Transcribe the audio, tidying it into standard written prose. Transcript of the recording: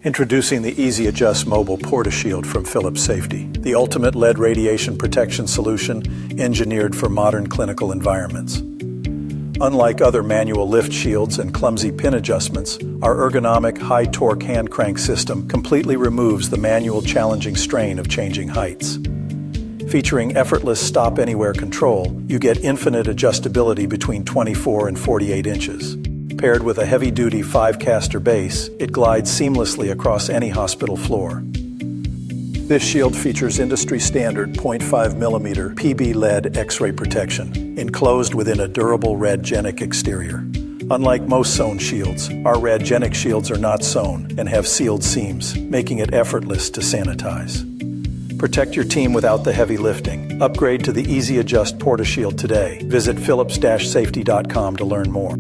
Introducing the Easy Adjust Mobile Porta-Shield from Phillips Safety, the ultimate lead radiation protection solution engineered for modern clinical environments. Unlike other manual lift shields and clumsy pin adjustments, our ergonomic, high-torque hand crank system completely removes the manual challenging strain of changing heights. Featuring effortless stop-anywhere control, you get infinite adjustability between 24 and 48 inches. Paired with a heavy-duty 5-caster base, it glides seamlessly across any hospital floor. This shield features industry-standard 0.5mm PB lead X-ray protection, enclosed within a durable red-genic exterior. Unlike most sewn shields, our red-genic shields are not sewn and have sealed seams, making it effortless to sanitize. Protect your team without the heavy lifting. Upgrade to the Easy Adjust Porta-Shield today. Visit phillips-safety.com to learn more.